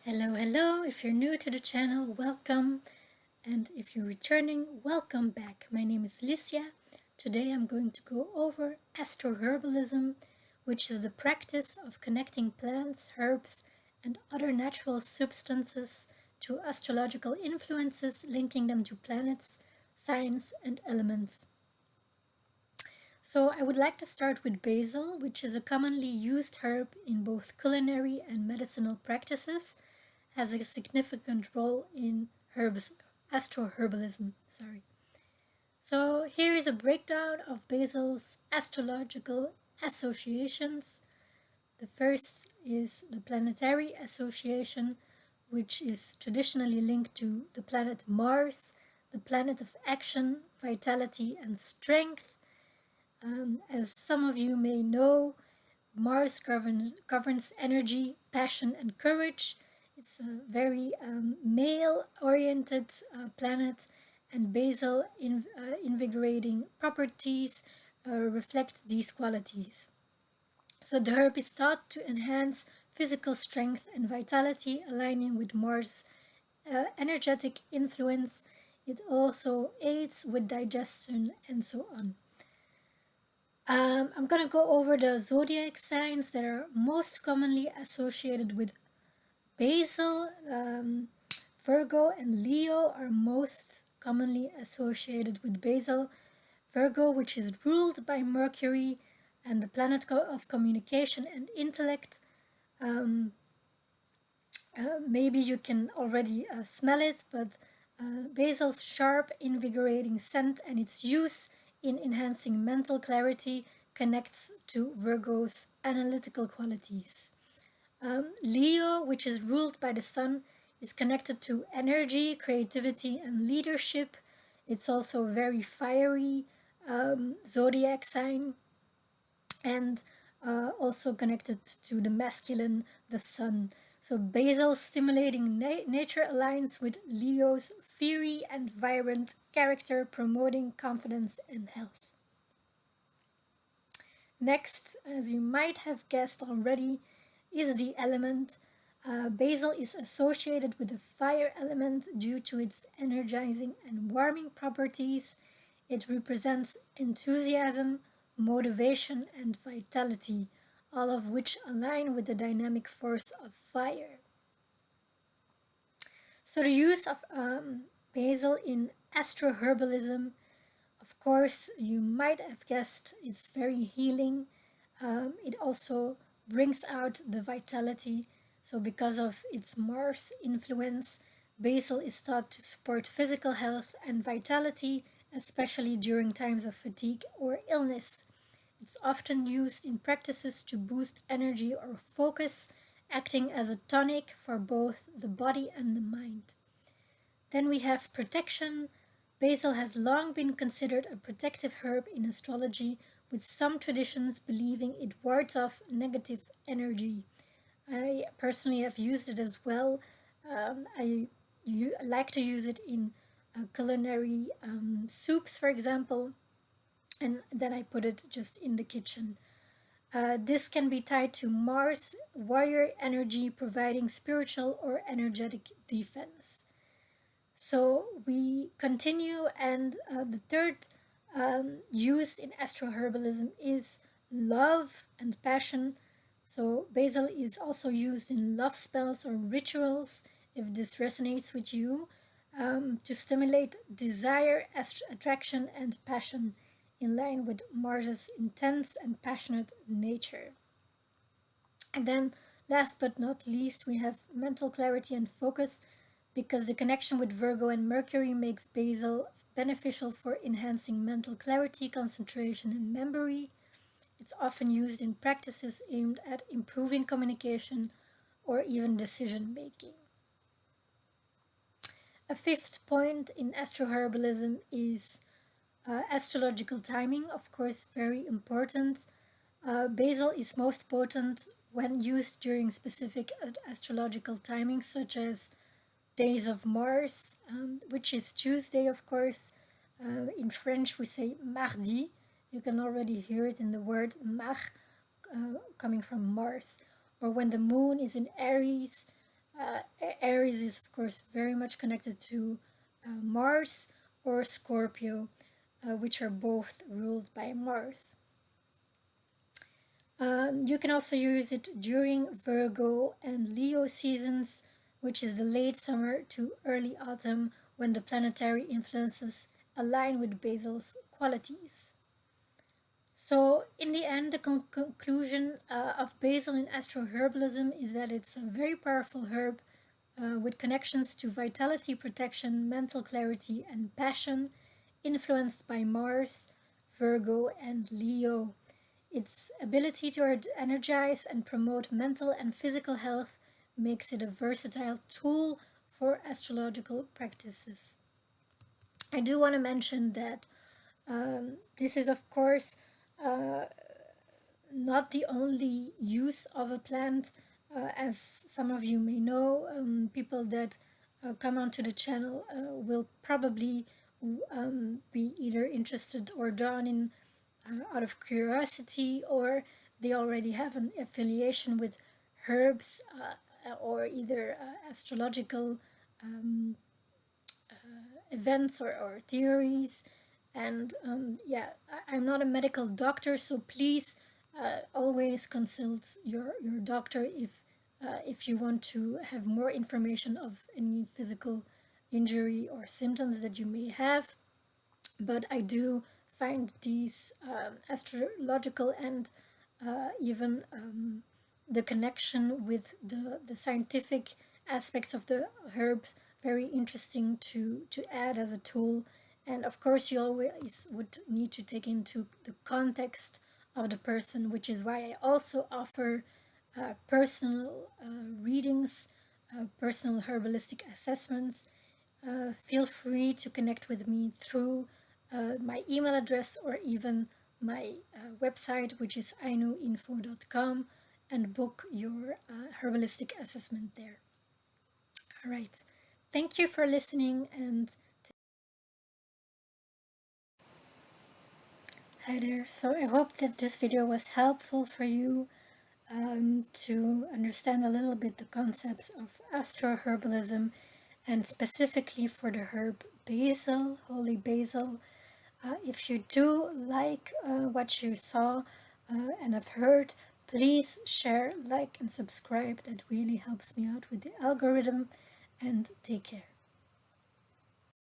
Hello, hello. If you're new to the channel, welcome. And if you're returning, welcome back. My name is Licia. Today I'm going to go over AstroHerbalism, which is the practice of connecting plants, herbs, and other natural substances to astrological influences, linking them to planets, signs, and elements. So I would like to start with basil, which is a commonly used herb in both culinary and medicinal practices, has a significant role in astroherbalism. So here is a breakdown of basil's astrological associations. The first is the planetary association, which is traditionally linked to the planet Mars, the planet of action, vitality, and strength. As some of you may know, Mars governs energy, passion, and courage. It's a very male-oriented planet, and Basil invigorating properties reflect these qualities. So the herb is thought to enhance physical strength and vitality, aligning with Mars' energetic influence. It also aids with digestion and so on. I'm going to go over the zodiac signs that are most commonly associated with Basil. Virgo and Leo are most commonly associated with Basil. Virgo, which is ruled by Mercury and the planet of communication and intellect. Maybe you can already smell it, but Basil's sharp, invigorating scent and its use in enhancing mental clarity connects to Virgo's analytical qualities. Leo, which is ruled by the sun, is connected to energy, creativity, and leadership. It's also a very fiery zodiac sign, and also connected to the masculine, the sun. So Basil's stimulating nature aligns with Leo's fiery and vibrant character, promoting confidence and health. Next, as you might have guessed already, is the element. Basil is associated with the fire element due to its energizing and warming properties. It represents enthusiasm, motivation, and vitality, all of which align with the dynamic force of fire. So the use of basil in astroherbalism, of course, you might have guessed, it's very healing. It also brings out the vitality. So because of its Mars influence, basil is thought to support physical health and vitality, especially during times of fatigue or illness. It's often used in practices to boost energy or focus, acting as a tonic for both the body and the mind. Then we have protection. Basil has long been considered a protective herb in astrology, with some traditions believing it wards off negative energy. I personally have used it as well. I like to use it in culinary soups, for example, and then I put it just in the kitchen. This can be tied to Mars, warrior energy, providing spiritual or energetic defense. So we continue, and the third used in astroherbalism is love and passion. So basil is also used in love spells or rituals, if this resonates with you, to stimulate desire, attraction, and passion in line with Mars's intense and passionate nature. And then, last but not least, we have mental clarity and focus, because the connection with Virgo and Mercury makes basil beneficial for enhancing mental clarity, concentration, and memory. It's often used in practices aimed at improving communication or even decision making. A fifth point in astroherbalism is astrological timing, of course, very important. Basil is most potent when used during specific astrological timings, such as days of Mars, which is Tuesday, of course. In French, we say mardi. You can already hear it in the word mar, coming from Mars. Or when the moon is in Aries, Aries is, of course, very much connected to Mars, or Scorpio, which are both ruled by Mars. You can also use it during Virgo and Leo seasons, which is the late summer to early autumn, when the planetary influences align with Basil's qualities. So in the end, the conclusion of Basil in astroherbalism is that it's a very powerful herb with connections to vitality, protection, mental clarity, and passion, influenced by Mars, Virgo, and Leo. Its ability to energize and promote mental and physical health makes it a versatile tool for astrological practices. I do want to mention that this is, of course, not the only use of a plant. As some of you may know, people that come onto the channel will probably be either interested or drawn in out of curiosity, or they already have an affiliation with herbs or either astrological events or theories. And yeah, I'm not a medical doctor, so please always consult your doctor if you want to have more information of any physical injury or symptoms that you may have. But I do find these astrological and even the connection with the scientific aspects of the herbs very interesting to add as a tool. And of course, you always would need to take into the context of the person, which is why I also offer personal readings, personal herbalistic assessments. Feel free to connect with me through my email address or even my website, which is ainuinfo.com, and book your herbalistic assessment there. All right. Thank you for listening, and hi there. So I hope that this video was helpful for you to understand a little bit the concepts of astroherbalism, and specifically for the herb basil, holy basil. If you do like what you saw and have heard, please share, like, and subscribe. That really helps me out with the algorithm. And take care.